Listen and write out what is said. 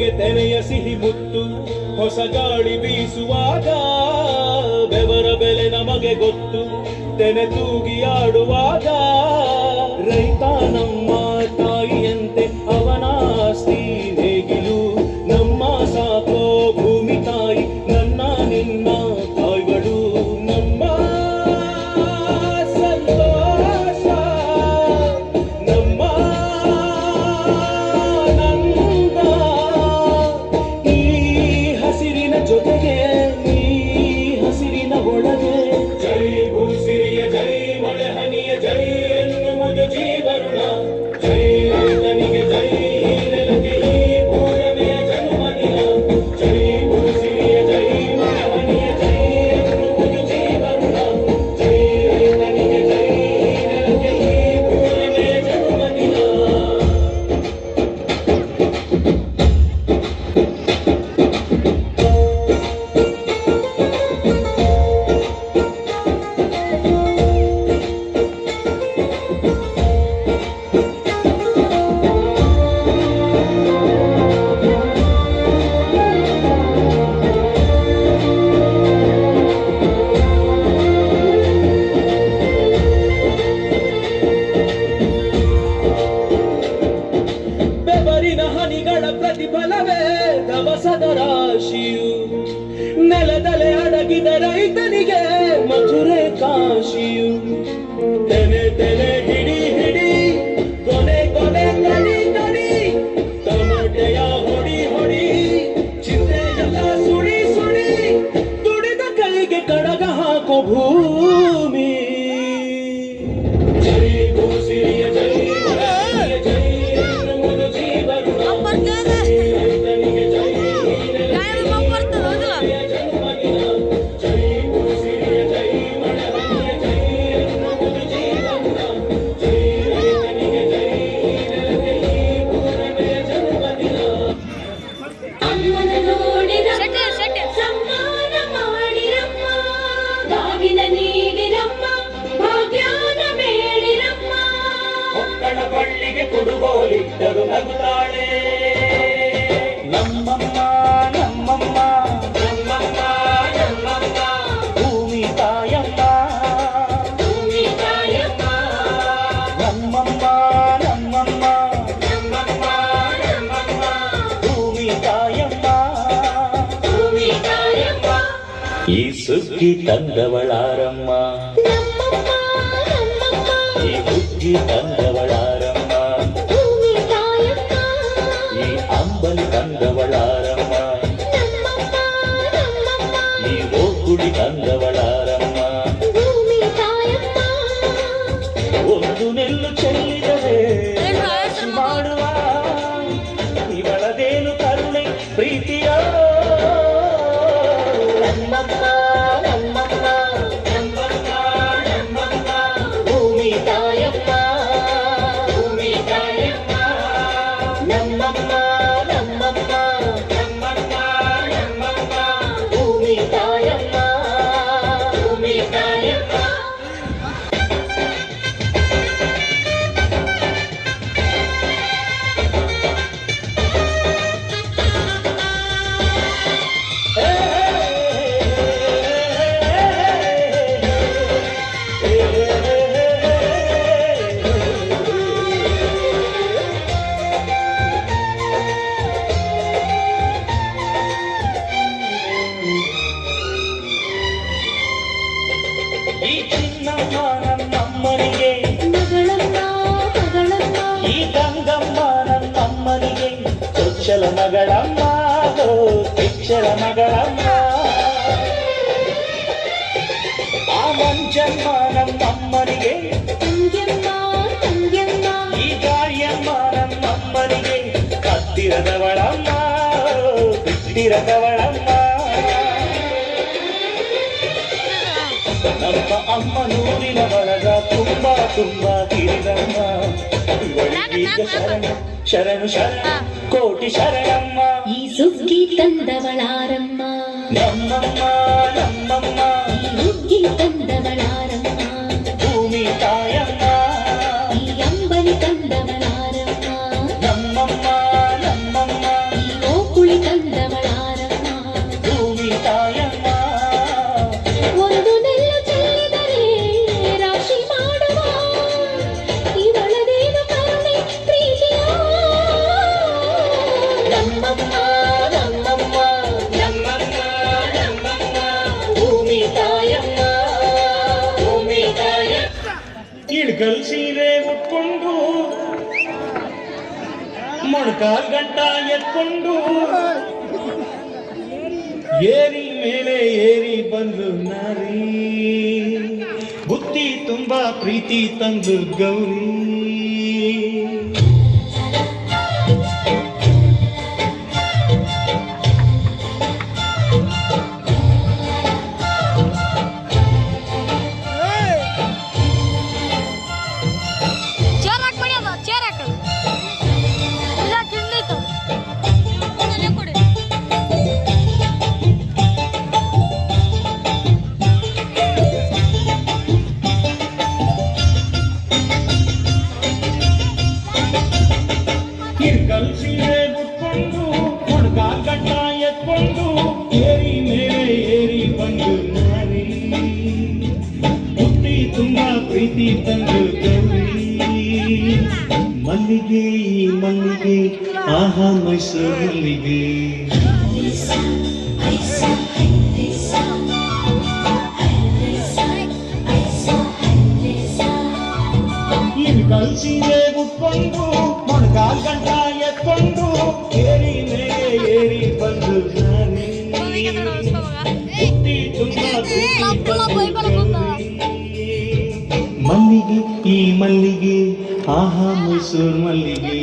ಎದೆಗೆ ತೆನೆಯ ಸಿಹಿ ಮುತ್ತು ಹೊಸ ಗಾಳಿ ಬೀಸುವಾಗ ಬೆವರ ಬೆಲೆ ನಮಗೆ ಗೊತ್ತು ತೆನೆ ತೂಗಿ ಆಡುವಾಗ ರೈತ ನಮ್ಮ ತಾಯಿಯಂತೆ ಅವನ ಆಸ್ತಿ ನೇಗಿಲು ನಮ್ಮ ಸಾಕೋ ಭೂಮಿ ತಾಯಿ ನನ್ನ ನಿನ್ನ ತಾಯ್ಗಳು ನಮ್ಮ ಸಂತೋಷ ನಮ್ಮ ಆನಂದ ಈ ಹಸಿರಿನ ಜೊತೆಗೆ ಈ ಹಸಿರಿನ ಒಳಗೆ ಜೈ ಭೂಸಿರಿಯ ಜೈ ಮಳೆಹನಿಯ ಜೈ ಎನ್ನುವುದು ಜೀವನ ಜೈ ರೈತನಿಗೆ ಜೈ ನೆಲಕ್ಕೆ ಈ ಪೂರನೆಯ ಜನ್ಮದಿನ ಜೈ ಭೂಸಿರಿಯ ಜೈ ಮಳೆಹನಿಯ ಜೈ ಎನ್ನುವುದು ಜೀವನ ಜೈ ರೈತನಿಗೆ ಜೈ ನೆಲಕ್ಕೆ ಈ ಪೂರನೆಯ ಜನ್ಮದಿನ. ಬೆವರಿನ ಹನಿಗಳ ಪ್ರತಿಫಲವೇ ದವಸದ ರಾಶಿಯು ನೆಲದಲೆ ಅಡಗಿದ ರೈತನಿಗೆ ಮಧುರೆ ಕಾಶಿಯು ತೆನೆ ತೆನೆ ಹಿಡಿ ಹಿಡಿ ಕೊನೆ ಕೊನೆ ಕಡಿ ಕಡಿ ಟೊಮಟೆಯ ಹೊಡಿ ಹೊಡಿ ಚಿಂತೆಯೆಲ್ಲ ಸುಡಿ ಸುಡಿ ದುಡಿದ ಕೈಗೆ ಕಡಗ ಹಾಕೋ ಭೂಮಿ ಜೈ ಭೂಸಿರಿಯ ಜೈ ಮಳೆಯ ಜೈ ಎನ್ನುವುದು ಜೀವನ ರೈತನಿಗೆ ಜೈ ನೆಲಕ್ಕೆ ಜನ್ಮದಿನ ಜೈ ಭೂಸಿರಿಯ ಜೈ ಮಳೆಯ ಜೈ ಎನ್ನುವುದು ಜೀವನ ಜೈ ರೈತನಿಗೆ ಜೈ ನೆಲಕ್ಕೆ ಈ ಪೂರನೆಯ ಜನ್ಮದಿನ. ಅಮ್ಮನ ನೋಡಿರಮ್ಮ ಸಮ್ಮಾನ ಮಾಡಿರಮ್ಮ ಬಾಗಿನ ನೀಡಿರಮ್ಮ ಭಾಗ್ಯಾನ ಬೇಡಿರಮ್ಮ ಮಕ್ಕಳ ಬಳ್ಳಿಗೆ ಕುಡುಗೋಲಿಟ್ಟರು ನಗುತ್ತಾಳೆ ನಮ್ಮಮ್ಮ ನಮ್ಮಮ್ಮ ನಮ್ಮಮ್ಮ ನಮ್ಮಮ್ಮ ಭೂಮಿ ತಾಯಮ್ಮ ಭೂಮಿ ತಾಯಮ್ಮ ನಮ್ಮಮ್ಮ ನಮ್ಮಮ್ಮ ನಮ್ಮಮ್ಮ ನಮ್ಮಮ್ಮ ಭೂಮಿ ತಾಯಮ್ಮ ಭೂಮಿ ತಾಯಮ್ಮ ಈ ಸುಗ್ಗಿ ತಂದವಳಾರಮ್ಮ ನಮ್ಮಮ್ಮ ನಮ್ಮಮ್ಮ ಈ ಹುಗ್ಗಿ ತಂದವಳಾರಮ್ಮ ಭೂಮಿ ತಾಯಮ್ಮ ಈ ಅಂಬಲಿ ತಂದವಳಾರಮ್ಮ ನಮ್ಮಮ್ಮ ನಮ್ಮಮ್ಮ ಈ ಓಕುಳಿ ತಂದವಳಾರಮ್ಮ ಭೂಮಿ ತಾಯಮ್ಮ ಒಂದು ನೆಲ್ಲು ಚೆಲ್ಲಿದರೆ ರಾಶಿ ಮಾಡುವ ಇವಳದೇನು ಕರುಣೆ ಪ್ರೀತಿಯ ನಮ್ಮಮ್ಮ ನಮ್ಮಮ್ಮ ನಮ್ಮಮ್ಮ ನಮ್ಮಮ್ಮ ಭೂಮಿ ತಾಯಮ್ಮ ಭೂಮಿ ತಾಯಮ್ಮ ನಮ್ಮಮ್ಮ ನಮ್ಮಮ್ಮ ನಮ್ಮಮ್ಮ ನಮ್ಮಮ್ಮ ಭೂಮಿ ತಾಯಮ್ಮ ಭೂಮಿ ತಾಯಮ್ಮ. ಈ ಚಿನ್ನಮ್ಮ ನನ್ನಮ್ಮನಿಗೆ ಮಗಳಮ್ಮ ಮಗಳಮ್ಮ ಈ ಗಂಗಮ್ಮ ನನ್ನಮ್ಮನಿಗೆ ಚೊಚ್ಚಲ ಮಗಳಮ್ಮ ಚೊಚ್ಚಲ ಮಗಳಮ್ಮ ಆ ಮಂಜಮ್ಮ ನನ್ನಮ್ಮನಿಗೆ ತಂಗ್ಯಮ್ಮ ತಂಗ್ಯಮ್ಮ ಈ ಗಾಳಿಯಮ್ಮ ನನ್ನಮ್ಮನಿಗೆ ಹತ್ತಿರದವಳಮ್ಮ ಬಿಟ್ಟಿರದವಳಮ್ಮ ನಮ್ಮ ಅಮ್ಮ ನೂರಿನ ಬಳಗ ತುಂಬಾ ತುಂಬಾ ಕಿರಿದಮ್ಮ ಇವಳಿಗೀಗ ಶರಣು ಶರಣು ಶರಣು ಕೋಟಿ ಶರಣಮ್ಮ ಈ ಸುಗ್ಗಿ ತಂದವಳಾರಮ್ಮ ನಮ್ಮಮ್ಮ ನಮ್ಮಮ್ಮ ಈ ಹುಗ್ಗಿ ತಂದವಳಾರಮ್ಮ ಭೂಮಿ ತಾಯಮ್ಮ ಈ ಅಂಬಲಿ ತಂದವಳಾರಮ್ಮ ನಮ್ಮಮ್ಮ ನಮ್ಮಮ್ಮ ಈ ಓಕು ಮೊಣಕಾಲ್ ಗಂಟ ಎತ್ಕೊಂಡು ಏರಿ ಮೇಲೆ ಏರಿ ಬಂದು ನಾರಿ ಬುತ್ತಿ ತುಂಬಾ ಪ್ರೀತಿ ತಂದು ಗೌರಿ ಕಿರ್ಕಲ್ ಸೀರೆ ಉಟ್ಕೊಂಡು ಮೊಣಕಾಲ್ ಗಂಟ ಎತ್ಕೊಂಡು ಏರಿ ಮೇಲೆ ಏರಿ ಬಂದು ನಾರಿ ಬುತ್ತಿ ತುಂಬಾ ಪ್ರೀತಿ ತಂದು ಗೌರಿ ಮಲ್ಲಿಗೆ ಈ ಮಲ್ಲಿಗೆ ಆಹಾ ಮೈಸೂರು ಮಲ್ಲಿಗೆ ಕಿರ್ಕಲ್ ಸೀರೆ ಉಟ್ಕೊಂಡು ಮೊಣಕಾಲ್ ಗಂಟ ಎತ್ಕೊಂಡು ಏರಿ ಮೇಲೆ ಏರಿ ಬಂದು ನಾರಿ ಬುತ್ತಿ ತುಂಬಾ ಪ್ರೀತಿ ತಂದು ಗೌರಿ ಮಲ್ಲಿಗೆ ಈ ಮಲ್ಲಿಗೆ ಆಹಾ ಮೈಸೂರು ಮಲ್ಲಿಗೆ